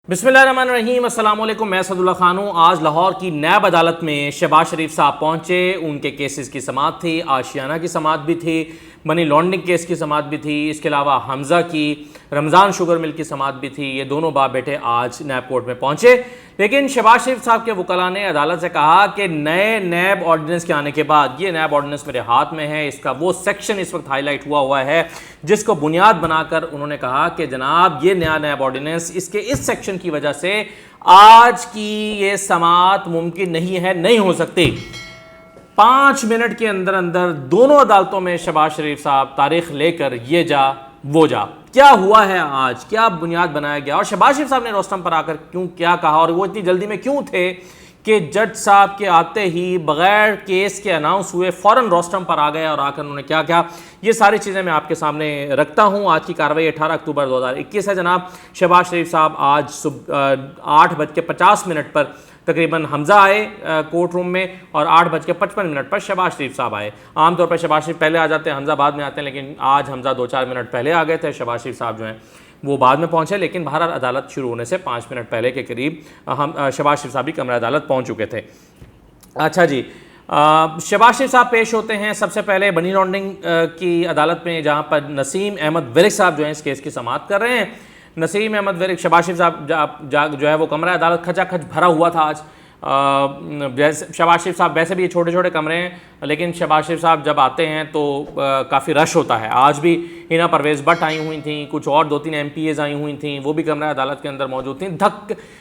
बिस्मिल्लाहिर्रहमानिर्रहीम, अस्सलाम वालेकुम। मैं सदुल्ला खान हूँ। आज लाहौर की नैब अदालत में शहबाज शरीफ साहब पहुँचे। उनके केसेस की समाअत थी, आशियाना की समाअत भी थी, मनी लॉन्ड्रिंग केस की समाअत भी थी, इसके अलावा हमज़ा की, रमज़ान शुगर मिल की समाअत भी थी। ये दोनों बाप बेटे आज नैब कोर्ट में पहुँचे, लेकिन शहबाज शरीफ साहब के वकला ने अदालत से कहा कि नए नैब ऑर्डिनेंस के आने के बाद, ये नैब ऑर्डिनेंस मेरे हाथ में है, इसका वो सेक्शन इस वक्त हाईलाइट हुआ है जिसको बुनियाद बनाकर उन्होंने कहा कि जनाब ये नया नैब ऑर्डिनेंस, इसके इस सेक्शन की वजह से आज की ये समाअत मुमकिन नहीं है, नहीं हो सकती। 5 मिनट के अंदर अंदर दोनों अदालतों में शहबाज शरीफ साहब तारीख लेकर ये जा वो जा। क्या हुआ है आज, क्या बुनियाद बनाया गया और शहबाज शरीफ साहब ने रोस्टम पर आकर क्यों क्या कहा और वो इतनी जल्दी में क्यों थे कि जज साहब के आते ही बगैर केस के अनाउंस हुए फ़ौरन रोस्टम पर आ गए और आकर उन्होंने क्या क्या, ये सारी चीज़ें मैं आपके सामने रखता हूँ। आज की कार्रवाई 18 अक्टूबर 2021 है जनाब। शहबाज शरीफ साहब आज सुबह 8:50 पर तकरीबन हमज़ा आए कोर्ट रूम में और 8:55 पर शहबाज शरीफ साहब आए। आमतौर पर शहबाज शरीफ पहले आ जाते हैं, हमज़ा बाद में आते हैं, लेकिन आज हमज़ा 2-4 मिनट पहले आ गए थे, शहबाज शरीफ साहब जो हैं वो बाद में पहुंचे। लेकिन बहरहाल अदालत शुरू होने से 5 मिनट पहले के करीब हम शहबाज शरीफ साहब भी कमरा अदालत पहुंच चुके थे। अच्छा जी, शहबाज शरीफ साहब पेश होते हैं सबसे पहले मनी लॉन्ड्रिंग की अदालत में, जहां पर नसीम अहमद विरिक साहब जो हैं इस केस की समाअत कर रहे हैं। नसीम अहमद विरिक, शहबाज शरीफ साहब जो है वो कमरा अदालत खचाखच भरा हुआ था आज। शहबाज शरीफ साहब वैसे भी ये छोटे छोटे कमरे हैं, लेकिन शहबाज शरीफ साहब जब आते हैं तो काफ़ी रश होता है। आज भी हिना परवेज़ भट्ट आई हुई थी, कुछ और 2-3 MPAs आई हुई थी, वो भी कमरा अदालत के अंदर मौजूद थी।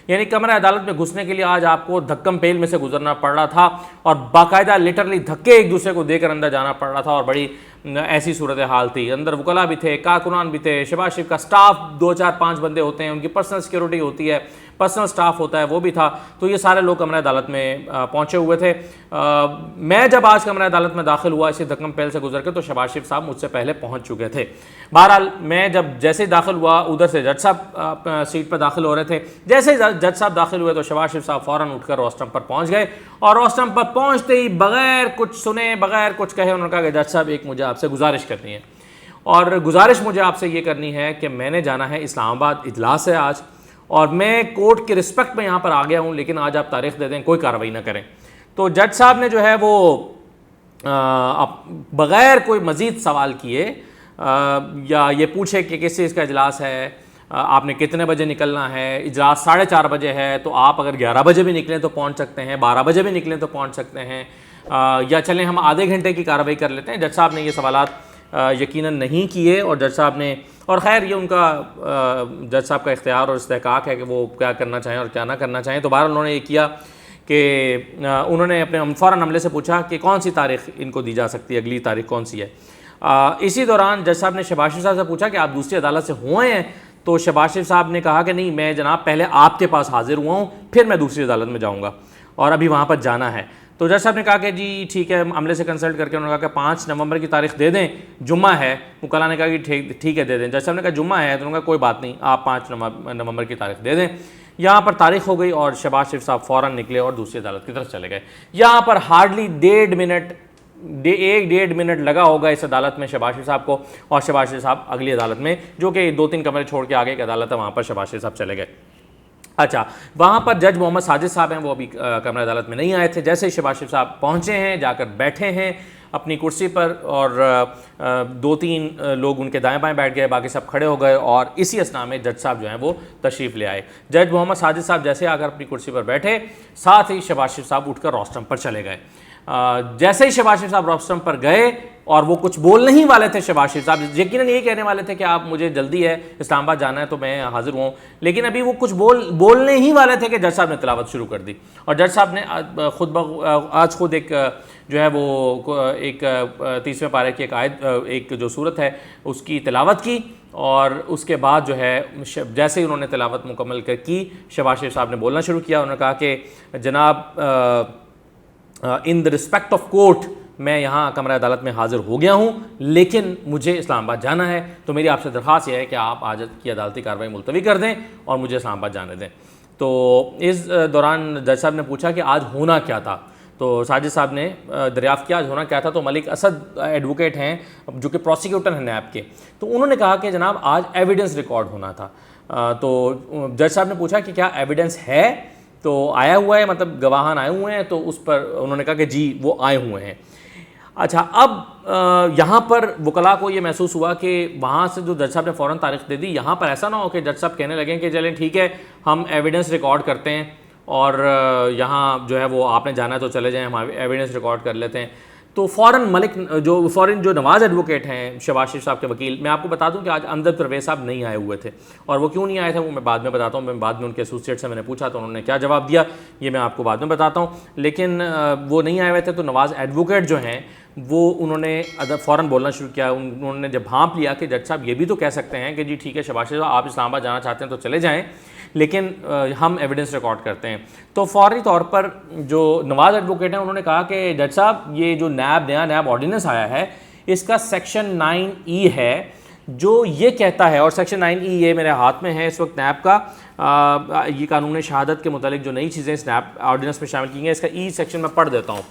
यानी कमरा अदालत में घुसने के लिए आज आपको धक्कम पेल में से गुजरना पड़ रहा था और बाकायदा लिटरली धक्के एक दूसरे को देकर अंदर जाना पड़ रहा था और बड़ी ऐसी सूरत हाल थी। अंदर वकला भी थे, कारकुनान भी थे, शहबाज शरीफ का स्टाफ 2-4-5 बंदे होते हैं, उनकी पर्सनल सिक्योरिटी होती है, पर्सनल स्टाफ होता है, वो भी था। तो ये सारे लोग कमरा अदालत में पहुंचे हुए थे। मैं जब आज कमरा अदालत में दाखिल हुआ इसी धक्कम पेल से गुजर के, तो शहबाज शरीफ साहब मुझसे पहले पहुंच चुके थे। बहरहाल मैं जब जैसे ही दाखिल हुआ, उधर से जज साहब सीट पर दाखिल हो रहे थे। जैसे ही जज साहब दाखिल हुए तो शहबाज शरीफ साहब फ़ौरन उठकर रोस्टम पर पहुंच गए और रोस्टम पर पहुंचते ही बगैर कुछ सुने, बगैर कुछ कहे, उन्होंने कहा कि जज साहब एक मुझे आपसे गुजारिश करनी है और गुजारिश मुझे आपसे ये करनी है कि मैंने जाना है इस्लामाबाद, इजलास है आज, और मैं कोर्ट के रिस्पेक्ट में यहाँ पर आ गया हूँ, लेकिन आज आप तारीख दे दें, कोई कार्रवाई ना करें। तो जज साहब ने जो है वो बग़ैर कोई मज़ीद सवाल किए या ये पूछे कि किस चीज़ का इजलास है, आपने कितने बजे निकलना है, इजलास 4:30 बजे है, तो आप अगर 11 बजे भी निकलें तो पहुँच सकते हैं, 12 बजे भी निकलें तो पहुँच सकते हैं, या चलें हम आधे घंटे की कार्रवाई कर लेते हैं। जज साहब ने ये सवालात यकीनन नहीं किए और जज साहब ने, और ख़ैर ये उनका जज साहब का इख्तियार और इस्तेहकाक है कि वो क्या करना चाहें और क्या ना करना चाहें। तो बहरहाल उन्होंने ये किया कि उन्होंने अपने फ़ौरन अमले से पूछा कि कौन सी तारीख़ इनको दी जा सकती है, अगली तारीख़ कौन सी है। इसी दौरान जज साहब ने शहबाज शरीफ साहब से पूछा कि आप दूसरी अदालत से हुए हैं, तो शहबाज शरीफ साहब ने कहा कि नहीं, मैं जनाब पहले आपके पास हाजिर हुआ हूँ, फिर मैं दूसरी अदालत में जाऊँगा और अभी वहाँ पर जाना है। तो जज साहब ने कहा कि जी ठीक है, अमले से कंसल्ट करके उन्होंने कहा कि 5 नवंबर की तारीख दे दें, जुम्मा है। मुकल्ला ने कहा कि ठीक है दे दें। जज साहब ने कहा जुम्मा है, तो उन्होंने कहा कोई बात नहीं, आप 5 नवंबर की तारीख दे दें। यहाँ पर तारीख हो गई और शहबाज शरीफ साहब फ़ौरन निकले और दूसरी अदालत की तरफ चले गए। यहाँ पर हार्डली 1.5 मिनट लगा होगा इस अदालत में शहबाज शरीफ साहब को, और शहबाज शरीफ साहब अगली अदालत में, जो कि 2-3 कमरे छोड़ के आगे एक अदालत है, वहाँ पर शहबाज शरीफ साहब चले गए। अच्छा, वहाँ पर जज मोहम्मद साजिद साहब हैं, वो अभी कमरा अदालत में नहीं आए थे। जैसे ही शहबाज शरीफ साहब पहुँचे हैं, जाकर बैठे हैं अपनी कुर्सी पर और 2-3 लोग उनके दाएं बाएं बैठ गए, बाकी सब खड़े हो गए और इसी असना में जज साहब जो हैं वो तशरीफ़ ले आए। जज मोहम्मद साजिद साहब जैसे आकर अपनी कुर्सी पर बैठे, साथ ही शहबाज शरीफ साहब उठकर रोस्टम पर चले गए। जैसे ही शहबाज शरीफ साहब रोस्टम पर गए और वो कुछ बोलने ही वाले थे, शहबाज शरीफ साहब यकीनन यही कहने वाले थे कि आप, मुझे जल्दी है, इस्लामाबाद जाना है, तो मैं हाजिर हूँ, लेकिन अभी वो कुछ बोलने ही वाले थे कि जज साहब ने तिलावत शुरू कर दी। और जज साहब ने आज खुद एक जो है वो एक 30वें पारे की एक आयत, एक जो सूरत है उसकी तिलावत की, और उसके बाद जो है जैसे ही उन्होंने तिलावत मुकम्मल की, शहबाज शरीफ साहब ने बोलना शुरू किया। उन्होंने कहा कि जनाब, in the respect of court, मैं यहाँ कमरा अदालत में हाज़िर हो गया हूँ, लेकिन मुझे इस्लामाबाद जाना है, तो मेरी आपसे दरख्वास्त यह है कि आप आज की अदालती कार्रवाई मुलतवी कर दें और मुझे इस्लामाबाद जाने दें। तो इस दौरान जज साहब ने पूछा कि आज होना क्या था, तो साजिद साहब ने दरियाफ़्त किया आज होना क्या था। तो मलिक असद एडवोकेट हैं जो कि प्रोसिक्यूटर हैं नैब के, तो उन्होंने कहा कि जनाब आज एविडेंस रिकॉर्ड होना था। तो जज साहब ने पूछा कि क्या एविडेंस है, तो आया हुआ है, मतलब गवाहान आए हुए हैं, तो उस पर उन्होंने कहा कि जी वो आए हुए हैं। अच्छा, अब यहाँ पर वकला को ये महसूस हुआ कि वहाँ से जो जज साहब ने फ़ौरन तारीख दे दी, यहाँ पर ऐसा ना हो कि जज साहब कहने लगे कि चलें ठीक है हम एविडेंस रिकॉर्ड करते हैं और यहाँ जो है वो आपने जाना है तो चले जाएं, हम एविडेंस रिकॉर्ड कर लेते हैं। तो फ़ौरन जो नवाज़ एडवोकेट हैं, शहबाज शरीफ साहब के वकील, मैं आपको बता दूं कि आज अमजद परवेज़ साहब नहीं आए हुए थे, और वो क्यों नहीं आए थे वो मैं बाद में बताता हूँ। मैं बाद में उनके एसोसिएट से मैंने पूछा तो उन्होंने क्या जवाब दिया ये मैं आपको बाद में बताता हूँ। लेकिन वो नहीं आए हुए थे तो नवाज़ एडवोकेट जो हैं वो उन्होंने फ़ौरन बोलना शुरू किया। उन्होंने जब भांप लिया कि जज साहब ये भी तो कह सकते हैं कि जी ठीक है शहबाज शरीफ आप इस्लामाबाद जाना चाहते हैं तो चले जाएँ, लेकिन हम एविडेंस रिकॉर्ड करते हैं। तो फौरी तौर पर जो नवाज़ एडवोकेट हैं उन्होंने कहा कि जज साहब ये जो नया नैब ऑर्डिनेंस आया है इसका सेक्शन 9E है जो ये कहता है, और सेक्शन 9E ये मेरे हाथ में है इस वक्त नैब का, ये कानून शहादत के मुतालिक जो नई चीज़ें इस नैब ऑर्डिनेंस में शामिल की हैं, इसका ई सेक्शन में पढ़ देता हूँ।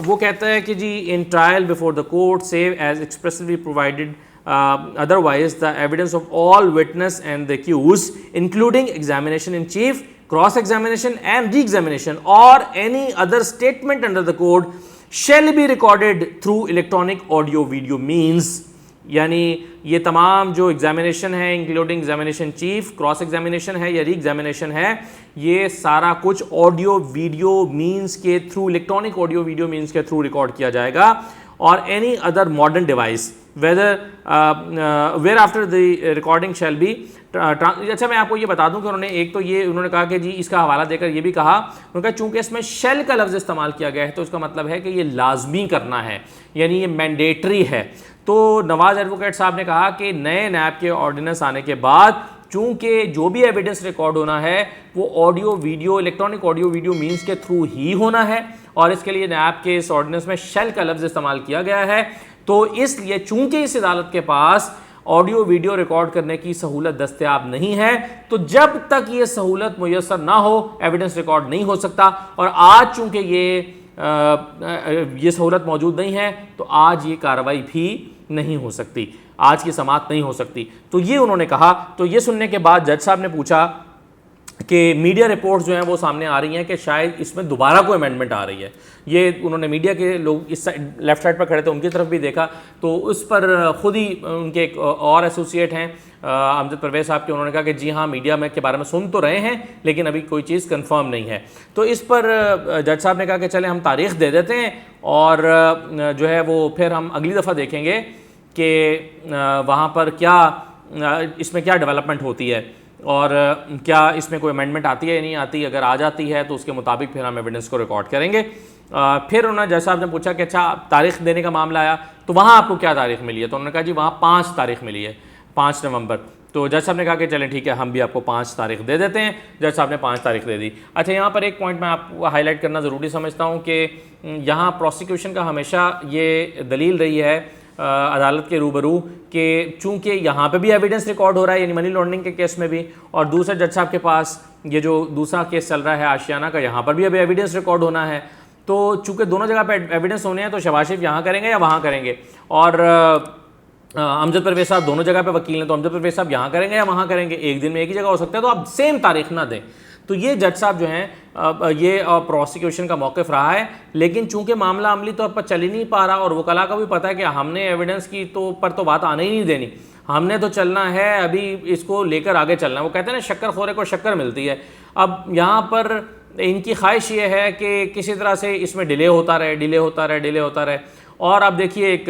वो कहता है कि जी in trial before the court save as expressly provided otherwise the evidence of all witness and the accused including examination in chief, cross examination and re-examination or any other statement under the code shall be recorded through electronic audio video means। यानी ये तमाम जो examination है including examination chief, cross examination है या re examination है, ये सारा कुछ ऑडियो वीडियो मीन्स के through, electronic audio video means के थ्रू रिकॉर्ड किया जाएगा, और any other modern device whether where after the recording shall be. अच्छा मैं आपको ये बता दूं कि उन्होंने कहा कि जी इसका हवाला देकर ये भी कहा, उन्होंने कहा चूंकि इसमें शेल का लफ्ज़ इस्तेमाल किया गया है तो इसका मतलब है कि ये लाजमी करना है, यानी ये मैंडेटरी है। तो नवाज़ एडवोकेट साहब ने कहा कि नए नैब के ऑर्डिनेंस आने के बाद चूंकि जो भी एविडेंस रिकॉर्ड होना है वो audio video, electronic audio video means के थ्रू ही होना है, और इसके लिए नैब के इस ऑर्डिनेंस में शेल का लफ्ज़ इस्तेमाल किया गया है। तो इसलिए चूंकि इस अदालत के पास ऑडियो वीडियो रिकॉर्ड करने की सहूलत दस्तयाब नहीं है, तो जब तक ये सहूलत मुयस्सर ना हो एविडेंस रिकॉर्ड नहीं हो सकता। और आज चूंकि ये सहूलत मौजूद नहीं है तो आज ये कार्रवाई भी नहीं हो सकती, आज की समाअत नहीं हो सकती। तो ये उन्होंने कहा। तो ये सुनने के बाद जज साहब ने पूछा कि मीडिया रिपोर्ट्स जो हैं वो सामने आ रही हैं कि शायद इसमें दोबारा कोई अमेंडमेंट आ रही है। ये उन्होंने मीडिया के लोग इस लेफ्ट साइड पर खड़े थे उनकी तरफ भी देखा, तो उस पर ख़ुद ही उनके एक और एसोसिएट हैं अमजद परवेज़ साहब के, उन्होंने कहा कि जी हाँ मीडिया में के बारे में सुन तो रहे हैं लेकिन अभी कोई चीज़ कंफर्म नहीं है। तो इस पर जज साहब ने कहा कि चले हम तारीख़ दे देते हैं और जो है वो फिर हम अगली दफ़ा देखेंगे कि वहाँ पर क्या इसमें क्या डेवलपमेंट होती है और क्या इसमें कोई अमेंडमेंट आती है या नहीं आती। अगर आ जाती है तो उसके मुताबिक फिर हम एविडेंस को रिकॉर्ड करेंगे। फिर उन्होंने जज साहब ने पूछा कि अच्छा तारीख़ देने का मामला आया तो वहाँ आपको क्या तारीख़ मिली है, तो उन्होंने कहा जी वहाँ 5 तारीख़ मिली है, 5 नवंबर। तो जज साहब ने कहा कि चलें ठीक है हम भी आपको 5 तारीख़ दे देते हैं। जज साहब ने 5 तारीख़ दे दी। अच्छा यहाँ पर एक पॉइंट मैं आपको हाईलाइट करना ज़रूरी समझता हूँ कि यहाँ प्रोसिक्यूशन का हमेशा ये दलील रही है अदालत के रूबरू कि चूंकि यहाँ पे भी एविडेंस रिकॉर्ड हो रहा है यानी मनी लॉन्ड्रिंग के केस में भी, और दूसरे जज साहब के पास ये जो दूसरा केस चल रहा है आशियाना का, यहाँ पर भी अभी एविडेंस रिकॉर्ड होना है। तो चूंकि दोनों जगह पे एविडेंस होने हैं तो शहबाज शरीफ यहाँ करेंगे या वहाँ करेंगे, और अमजद परवेज़ साहब दोनों जगह पे वकील हैं तो अमजद परवेज़ साहब यहाँ करेंगे या वहाँ करेंगे, एक दिन में एक ही जगह हो सकता है, तो आप सेम तारीख ना दें। तो ये जज साहब जो हैं ये प्रोसिक्यूशन का मौक़िफ़ रहा है, लेकिन चूंकि मामला अमली तौर पर चल ही नहीं पा रहा और वकला को भी पता है कि हमने एविडेंस की तो बात आने ही नहीं देनी, हमने तो चलना है अभी इसको लेकर आगे चलना है। वो कहते हैं ना शक्कर खोरे को शक्कर मिलती है। अब यहाँ पर इनकी ख्वाहिश ये है कि किसी तरह से इसमें डिले होता रहे। और अब देखिए एक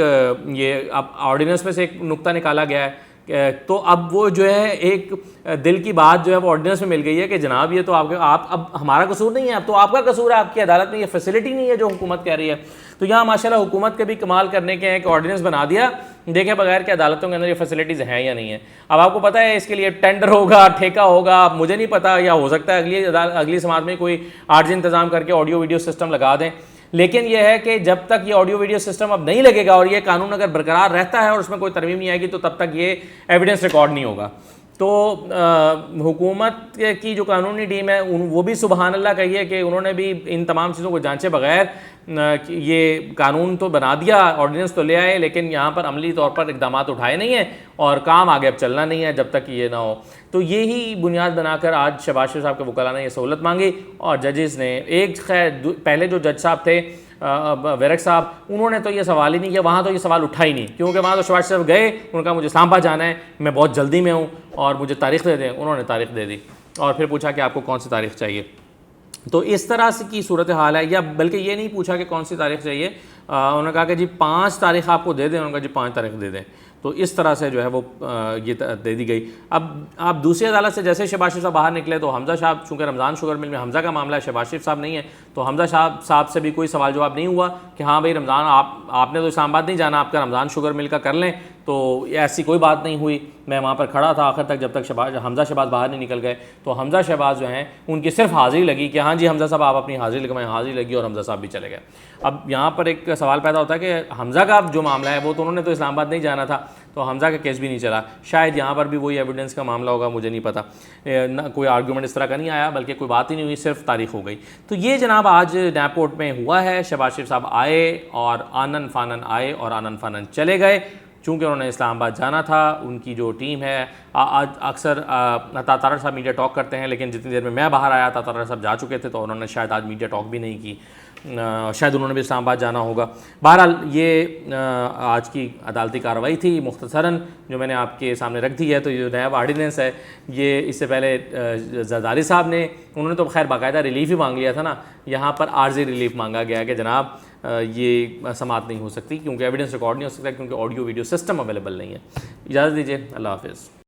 ये अब ऑर्डिनेंस में से एक नुक्ता निकाला गया है, तो अब वो जो है एक दिल की बात जो है वो ऑर्डिनेंस में मिल गई है कि जनाब ये तो आप अब हमारा कसूर नहीं है, अब तो आपका कसूर है, आपकी अदालत में ये फैसिलिटी नहीं है जो हुकूमत कह रही है। तो यहाँ माशाल्लाह हुकूमत के भी कमाल करने के हैं कि ऑर्डिनेंस बना दिया, देखे बगैर कि अदालतों के अंदर ये फैसिलिटीज़ हैं या नहीं है। अब आपको पता है इसके लिए टेंडर होगा, ठेका होगा, मुझे नहीं पता, या हो सकता है अगली समाज में कोई आर्जी इंतज़ाम करके ऑडियो वीडियो सिस्टम लगा दें। लेकिन यह है कि जब तक ये ऑडियो वीडियो सिस्टम अब नहीं लगेगा और ये कानून अगर बरकरार रहता है और उसमें कोई तरमीम नहीं आएगी तो तब तक ये एविडेंस रिकॉर्ड नहीं होगा। तो हुकूमत की जो कानूनी टीम है वो भी सुबहान अल्लाह कही है कि उन्होंने भी इन तमाम चीज़ों को जांचे बगैर ये कानून तो बना दिया, ऑर्डिनेंस तो ले आए, लेकिन यहाँ पर अमली तौर पर इकदाम उठाए नहीं हैं और काम आगे अब चलना नहीं है जब तक ये ना हो। तो यही बुनियाद बनाकर आज शहबाज शरीफ साहब के वकला ने ये सहूलत मांगी और जजेस ने एक खैर पहले जो जज साहब थे वेरक साहब, उन्होंने तो ये सवाल ही नहीं किया, वहाँ तो ये सवाल उठा ही नहीं, क्योंकि वहाँ तो शहबाज साहब गए, उनका मुझे इस्लामाबाद जाना है, मैं बहुत जल्दी में हूँ और मुझे तारीख़ दे दें, उन्होंने तारीख़ दे दी और फिर पूछा कि आपको कौन सी तारीख़ चाहिए। तो इस तरह से की सूरत हाल है, या बल्कि ये नहीं पूछा कि कौन सी तारीख़ चाहिए, उन्होंने कहा कि जी 5 तारीख़ आपको दे दें, उन्होंने कहा जी 5 तारीख़ दे दें। तो इस तरह से जो है वो ये दे दी गई। अब आप दूसरी अदालत से जैसे शहबाज शरीफ साहब बाहर निकले तो हमजा साहब, चूँकि रमज़ान शुगर मिल में हमजा का मामला है, शहबाज शरीफ साहब नहीं है, तो हमजा साहब से भी कोई सवाल जवाब नहीं हुआ कि हाँ भाई रमज़ान आपने तो इस्लामाबाद नहीं जाना, आपका रमज़ान शुगर मिल का कर लें। तो ऐसी कोई बात नहीं हुई, मैं वहाँ पर खड़ा था आखिर तक जब तक हमजा शहबाज बाहर नहीं निकल गए। तो हमजा शहबाज जो हैं उनकी सिर्फ हाज़िरी लगी कि हाँ जी हमजा साहब आप अपनी हाज़िरी लगवाएं, हाज़िरी लगी और हमजा साहब भी चले गए। अब यहाँ पर एक सवाल पैदा होता है कि हमजा का जो मामला है वो तो उन्होंने तो इस्लामाबाद नहीं जाना था, तो हमजा का केस भी नहीं चला, शायद यहाँ पर भी वही एविडेंस का मामला होगा, मुझे नहीं पता। ना कोई आर्गूमेंट इस तरह का नहीं आया, बल्कि कोई बात ही नहीं हुई, सिर्फ तारीख हो गई। तो ये जनाब आज नैब कोर्ट में हुआ है। शहबाज शरीफ साहब आए और आनन फानन आए और आनन फानन चले गए, चूँकि उन्होंने इस्लामाबाद जाना था। उनकी जो टीम है आज अक्सर तातारा साहब मीडिया टॉक करते हैं, लेकिन जितनी देर में मैं बाहर आया तातारा साहब जा चुके थे, तो उन्होंने शायद आज मीडिया टॉक भी नहीं की, शायद उन्होंने भी इस्लामाबाद जाना होगा। बहरहाल ये आज की अदालती कार्रवाई थी मुख्तसरन जो मैंने आपके सामने रख दी है। तो ये नया ऑर्डिनेंस है, ये इससे पहले जरदारी साहब ने, उन्होंने तो खैर बाकायदा रिलीफ ही मांग लिया था ना, यहाँ पर आर्जी रिलीफ मांगा गया कि जनाब ये समाअत नहीं हो सकती क्योंकि एविडेंस रिकॉर्ड नहीं हो सकता, क्योंकि ऑडियो वीडियो सिस्टम अवेलेबल नहीं है। इजाज़त दीजिए, अल्लाह हाफ़िज़।